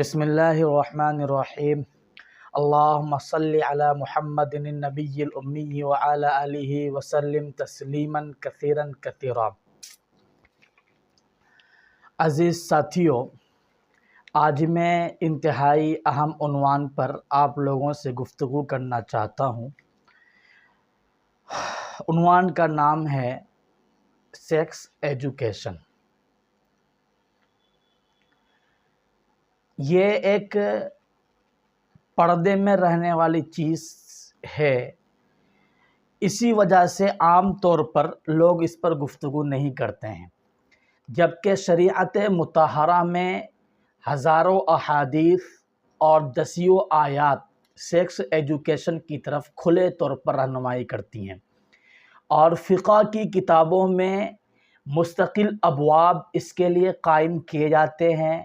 بسم اللہ الرحمن الرحیم اللہم صلی علی محمد النبی الامی وعلی آلہ وسلم تسلیما کثیرا کثیرا۔ عزیز ساتھیو، آج میں انتہائی اہم عنوان پر آپ لوگوں سے گفتگو کرنا چاہتا ہوں۔ عنوان کا نام ہے سیکس ایجوکیشن۔ یہ ایک پردے میں رہنے والی چیز ہے، اسی وجہ سے عام طور پر لوگ اس پر گفتگو نہیں کرتے ہیں، جبکہ شریعت مطہرہ میں ہزاروں احادیث اور دسیوں آیات سیکس ایجوکیشن کی طرف کھلے طور پر رہنمائی کرتی ہیں، اور فقہ کی کتابوں میں مستقل ابواب اس کے لیے قائم کیے جاتے ہیں،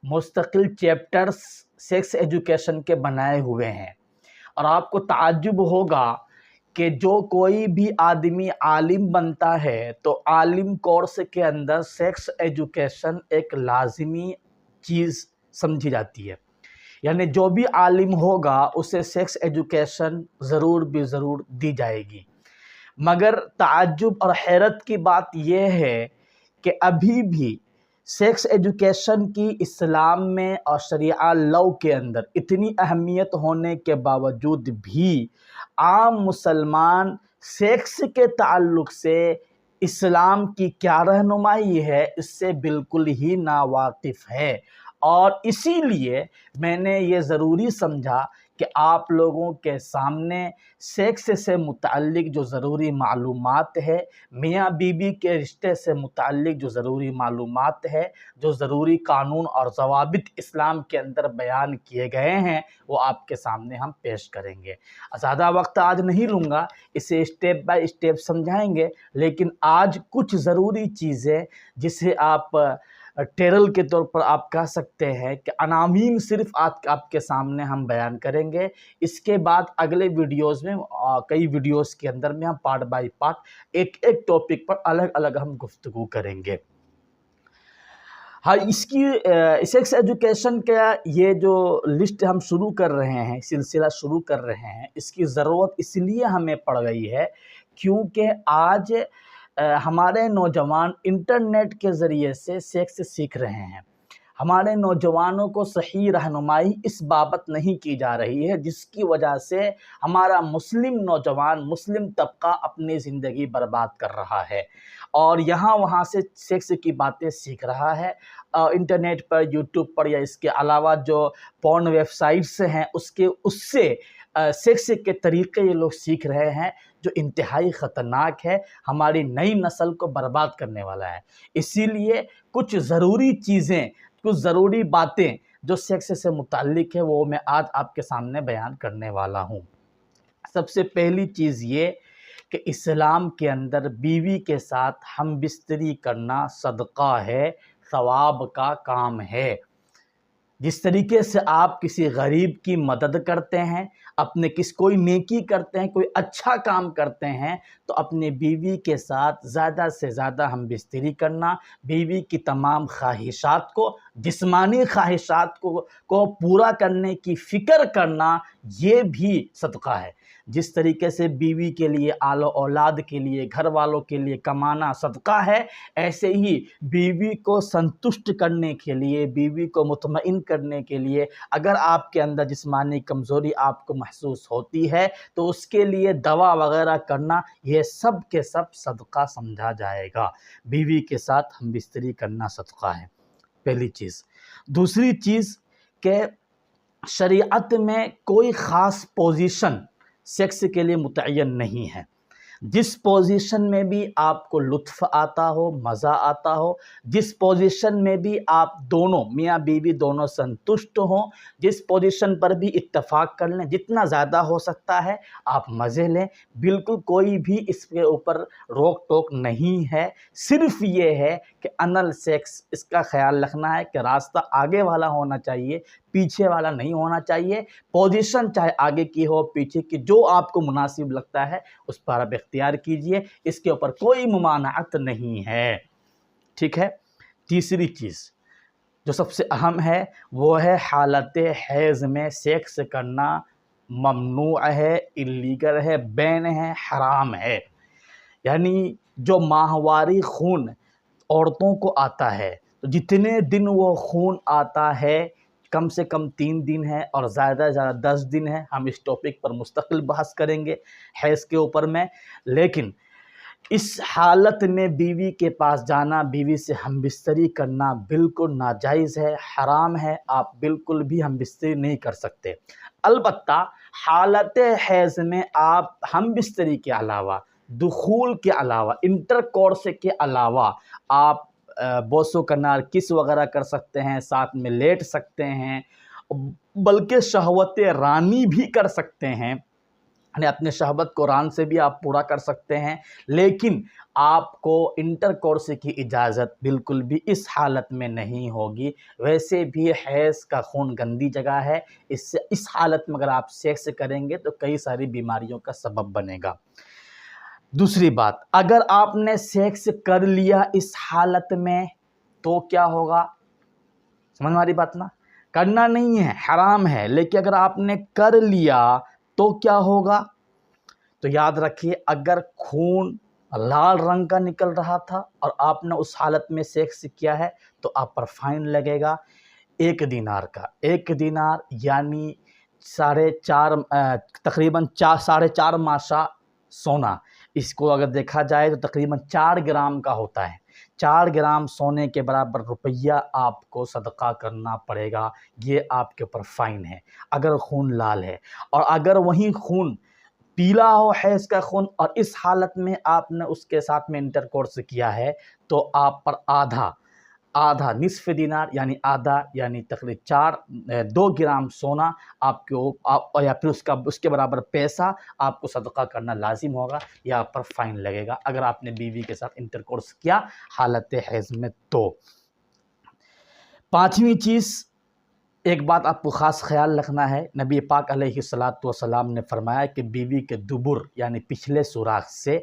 مستقل چیپٹرز سیکس ایجوکیشن کے بنائے ہوئے ہیں۔ اور آپ کو تعجب ہوگا کہ جو کوئی بھی آدمی عالم بنتا ہے تو عالم کورس کے اندر سیکس ایجوکیشن ایک لازمی چیز سمجھی جاتی ہے، یعنی جو بھی عالم ہوگا اسے سیکس ایجوکیشن ضرور دی جائے گی۔ مگر تعجب اور حیرت کی بات یہ ہے کہ ابھی بھی سیکس ایجوکیشن کی اسلام میں اور شریعہ لاء کے اندر اتنی اہمیت ہونے کے باوجود بھی عام مسلمان سیکس کے تعلق سے اسلام کی کیا رہنمائی ہے اس سے بالکل ہی ناواقف ہے، اور اسی لیے میں نے یہ ضروری سمجھا کہ آپ لوگوں کے سامنے سیکس سے متعلق جو ضروری معلومات ہے، میاں بیوی کے رشتے سے متعلق جو ضروری معلومات ہے، جو ضروری قانون اور ضوابط اسلام کے اندر بیان کیے گئے ہیں، وہ آپ کے سامنے ہم پیش کریں گے۔ زیادہ وقت آج نہیں لوں گا، اسے اسٹیپ بائی اسٹیپ سمجھائیں گے، لیکن آج کچھ ضروری چیزیں جسے آپ ٹیرل کے طور پر آپ کہہ سکتے ہیں کہ عناوین صرف آپ کے سامنے ہم بیان کریں گے۔ اس کے بعد اگلے ویڈیوز میں کئی ویڈیوز کے اندر میں ہم پارٹ بائی پارٹ ایک ٹاپک پر الگ الگ ہم گفتگو کریں گے۔ ہاں، اس کی سیکس ایجوکیشن کا یہ جو لسٹ ہم شروع کر رہے ہیں، سلسلہ شروع کر رہے ہیں، اس کی ضرورت اس لیے ہمیں پڑ گئی ہے کیونکہ آج ہمارے نوجوان انٹرنیٹ کے ذریعے سے سیکس سیکھ رہے ہیں۔ ہمارے نوجوانوں کو صحیح رہنمائی اس بابت نہیں کی جا رہی ہے، جس کی وجہ سے ہمارا مسلم نوجوان، مسلم طبقہ اپنی زندگی برباد کر رہا ہے اور یہاں وہاں سے سیکس کی باتیں سیکھ رہا ہے۔ انٹرنیٹ پر، یوٹیوب پر یا اس کے علاوہ جو پورن ویب سائٹس ہیں اس سے سیکس کے طریقے یہ لوگ سیکھ رہے ہیں، جو انتہائی خطرناک ہے، ہماری نئی نسل کو برباد کرنے والا ہے۔ اسی لیے کچھ ضروری چیزیں، کچھ ضروری باتیں جو سیکس سے متعلق ہے وہ میں آج آپ کے سامنے بیان کرنے والا ہوں۔ سب سے پہلی چیز یہ کہ اسلام کے اندر بیوی کے ساتھ ہم بستری کرنا صدقہ ہے، ثواب کا کام ہے۔ جس طریقے سے آپ کسی غریب کی مدد کرتے ہیں، کوئی نیکی کرتے ہیں، کوئی اچھا کام کرتے ہیں، تو اپنے بیوی کے ساتھ زیادہ سے زیادہ ہم بستری کرنا، بیوی کی تمام خواہشات کو، جسمانی خواہشات کو پورا کرنے کی فکر کرنا، یہ بھی صدقہ ہے۔ جس طریقے سے بیوی کے لیے، آل و اولاد کے لیے، گھر والوں کے لیے کمانا صدقہ ہے، ایسے ہی بیوی کو سنتشٹ کرنے کے لیے، بیوی کو مطمئن کرنے کے لیے اگر آپ کے اندر جسمانی کمزوری آپ کو محسوس ہوتی ہے تو اس کے لیے دوا وغیرہ کرنا، یہ سب کے سب صدقہ سمجھا جائے گا۔ بیوی کے ساتھ ہم بستری کرنا صدقہ ہے، پہلی چیز۔ دوسری چیز کہ شریعت میں کوئی خاص پوزیشن سیکس کے لیے متعین نہیں ہے۔ جس پوزیشن میں بھی آپ کو لطف آتا ہو، مزہ آتا ہو، جس پوزیشن میں بھی آپ دونوں، میاں بیوی دونوں سنتشٹ ہوں، جس پوزیشن پر بھی اتفاق کر لیں، جتنا زیادہ ہو سکتا ہے آپ مزے لیں، بالکل کوئی بھی اس کے اوپر روک ٹوک نہیں ہے۔ صرف یہ ہے کہ انل سیکس، اس کا خیال رکھنا ہے کہ راستہ آگے والا ہونا چاہیے، پیچھے والا نہیں ہونا چاہیے۔ پوزیشن چاہے آگے کی ہو، پیچھے کی، جو آپ کو مناسب لگتا ہے اس پر آپ اختیار کیجئے، اس کے اوپر کوئی ممانعت نہیں ہے، ٹھیک ہے۔ تیسری چیز، جو سب سے اہم ہے وہ ہے حالت حیض میں سیکس کرنا ممنوع ہے، اللیگل ہے، بین ہے، حرام ہے۔ یعنی جو ماہواری خون عورتوں کو آتا ہے تو جتنے دن وہ خون آتا ہے، کم سے کم 3 دن ہے اور زیادہ سے زیادہ 10 دن ہے، ہم اس ٹاپک پر مستقل بحث کریں گے حیض کے اوپر میں، لیکن اس حالت میں بیوی کے پاس جانا، بیوی سے ہم بستری کرنا بالکل ناجائز ہے، حرام ہے، آپ بالکل بھی ہم بستری نہیں کر سکتے۔ البتہ حالت حیض میں آپ ہم بستری کے علاوہ، دخول کے علاوہ، انٹر کورس کے علاوہ آپ بوسو کنار کس وغیرہ کر سکتے ہیں، ساتھ میں لیٹ سکتے ہیں، بلکہ شہوت رانی بھی کر سکتے ہیں، یعنی اپنے شہوت کو ران سے بھی آپ پورا کر سکتے ہیں، لیکن آپ کو انٹر کورس کی اجازت بالکل بھی اس حالت میں نہیں ہوگی۔ ویسے بھی حیض کا خون گندی جگہ ہے، اس حالت میں اگر آپ سیکس کریں گے تو کئی ساری بیماریوں کا سبب بنے گا۔ دوسری بات، اگر آپ نے سیکس کر لیا اس حالت میں تو کیا ہوگا؟ سمجھ ہماری بات نا؟ کرنا نہیں ہے، حرام ہے، لیکن اگر آپ نے کر لیا تو کیا ہوگا؟ تو یاد رکھیے، اگر خون لال رنگ کا نکل رہا تھا اور آپ نے اس حالت میں سیکس کیا ہے تو آپ پر فائن لگے گا 1 دینار کا۔ 1 دینار یعنی تقریباً 4.5 ماشا سونا۔ اس کو اگر دیکھا جائے تو تقریباً 4 گرام کا ہوتا ہے۔ 4 گرام سونے کے برابر روپیہ آپ کو صدقہ کرنا پڑے گا، یہ آپ کے اوپر فائن ہے اگر خون لال ہے۔ اور اگر وہیں خون پیلا ہو، حیض کا خون، اور اس حالت میں آپ نے اس کے ساتھ میں انٹر کورس کیا ہے تو آپ پر آدھا نصف دینار یعنی آدھا، یعنی تقریباً 2 گرام سونا آپ کو یا پھر اس کے برابر پیسہ آپ کو صدقہ کرنا لازم ہوگا، یا آپ پر فائن لگے گا اگر آپ نے بیوی کے ساتھ انٹر کورس کیا حالت حیض میں تو۔ 5ویں چیز، ایک بات آپ کو خاص خیال رکھنا ہے، نبی پاک علیہ الصلاۃ نے فرمایا کہ بیوی کے دبر یعنی پچھلے سوراخ سے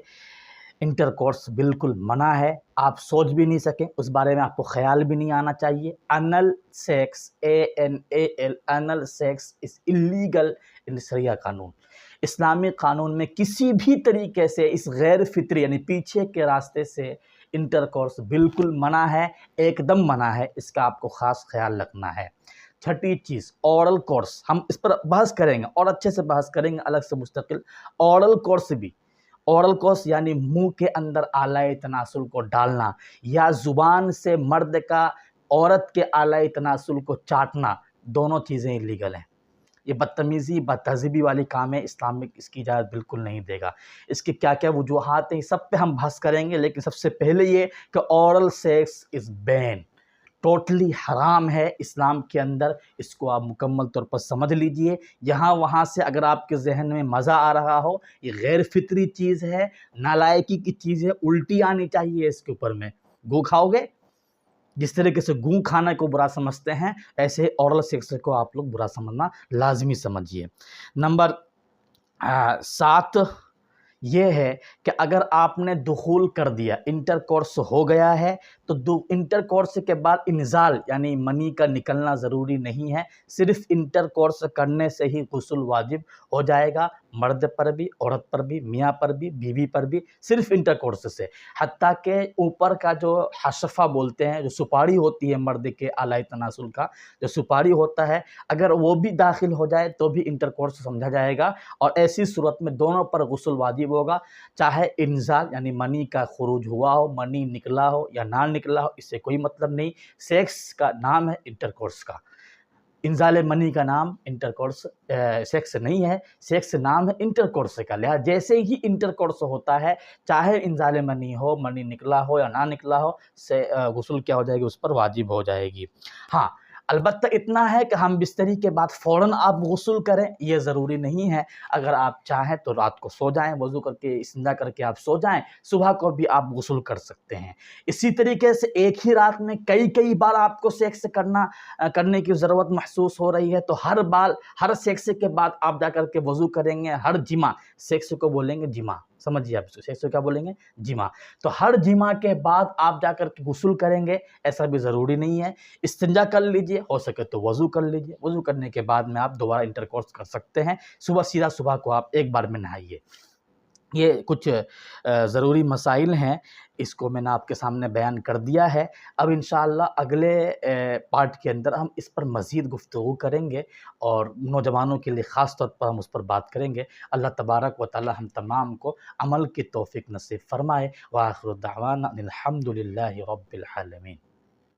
انٹر کورس بالکل منع ہے، آپ سوچ بھی نہیں سکیں، اس بارے میں آپ کو خیال بھی نہیں آنا چاہیے۔ Anal sex ANAL anal sex is illegal in sharia قانون۔ اسلامی قانون میں کسی بھی طریقے سے اس غیر فطری یعنی پیچھے کے راستے سے انٹر کورس بالکل منع ہے، ایک دم منع ہے، اس کا آپ کو خاص خیال رکھنا ہے۔ 6ٹھی چیز، اورل کورس، ہم اس پر بحث کریں گے اور اچھے سے بحث کریں گے الگ سے مستقل۔ اورل کورس یعنی منہ کے اندر آلہ تناسل کو ڈالنا، یا زبان سے مرد کا عورت کے آلہ تناسل کو چاٹنا، دونوں چیزیں اللیگل ہیں۔ یہ بدتمیزی، بدتہذیبی والی کام ہے، اسلام میں اس کی اجازت بالکل نہیں دے گا۔ اس کے کیا کیا وجوہات ہیں، سب پہ ہم بحث کریں گے، لیکن سب سے پہلے یہ کہ oral sex is banned, totally حرام ہے اسلام کے اندر، اس کو آپ مکمل طور پر سمجھ لیجئے۔ یہاں وہاں سے اگر آپ کے ذہن میں مزہ آ رہا ہو، یہ غیر فطری چیز ہے، نالائکی کی چیز ہے، الٹی آنی چاہیے اس کے اوپر میں۔ گو کھاؤ گے؟ جس طریقے سے گوں کھانے کو برا سمجھتے ہیں، ایسے اورل سیکس کو آپ لوگ برا سمجھنا لازمی سمجھیے۔ نمبر 7 یہ ہے کہ اگر آپ نے دخول کر دیا، انٹر کورس ہو گیا ہے، تو انٹر کورس کے بعد انزال یعنی منی کا نکلنا ضروری نہیں ہے، صرف انٹر کورس کرنے سے ہی غسل واجب ہو جائے گا، مرد پر بھی، عورت پر بھی، میاں پر بھی، بیوی پر بھی، صرف انٹر کورس سے۔ حتیٰ کہ اوپر کا جو حشفہ بولتے ہیں، جو سپاڑی ہوتی ہے مرد کے آلہ تناسل کا جو سپاڑی ہوتا ہے، اگر وہ بھی داخل ہو جائے تو بھی انٹر کورس سمجھا جائے گا، اور ایسی صورت میں دونوں پر غسل واجب ہوگا، چاہے انزال یعنی منی کا خروج ہوا ہو، منی نکلا ہو یا نہ نکلا ہو، اس سے کوئی مطلب نہیں۔ سیکس کا نام ہے انٹر کورس کا، انزال منی کا نام انٹر کورس سیکس نہیں ہے، سیکس نام ہے انٹر کورس کا، لہذا جیسے ہی انٹر کورس ہوتا ہے، چاہے انزال منی ہو، منی نکلا ہو یا نہ نکلا ہو، غسل کیا ہو جائے گی، اس پر واجب ہو جائے گی۔ ہاں، البتہ اتنا ہے کہ ہم بستری کے بعد فوراً آپ غسل کریں، یہ ضروری نہیں ہے۔ اگر آپ چاہیں تو رات کو سو جائیں، وضو کر کے استنجا کر کے آپ سو جائیں، صبح کو بھی آپ غسل کر سکتے ہیں۔ اسی طریقے سے ایک ہی رات میں کئی بار آپ کو سیکس کرنے کی ضرورت محسوس ہو رہی ہے، تو ہر سیکس کے بعد آپ جا کر کے وضو کریں گے، ہر جمع، سیکس کو بولیں گے جمع، سمجھیے آپ اس کو کیا بولیں گے؟ جمع۔ تو ہر جمع کے بعد آپ جا کر کے غسل کریں گے، ایسا بھی ضروری نہیں ہے، استنجا کر لیجئے، ہو سکے تو وضو کر لیجئے، وضو کرنے کے بعد میں آپ دوبارہ انٹرکورس کر سکتے ہیں، سیدھا صبح کو آپ ایک بار میں نہائیے۔ یہ کچھ ضروری مسائل ہیں، اس کو میں نے آپ کے سامنے بیان کر دیا ہے۔ اب انشاءاللہ اگلے پارٹ کے اندر ہم اس پر مزید گفتگو کریں گے، اور نوجوانوں کے لیے خاص طور پر ہم اس پر بات کریں گے۔ اللہ تبارک و تعالی ہم تمام کو عمل کی توفیق نصیب فرمائے۔ وآخر دعوانا الحمد للہ رب العالمین۔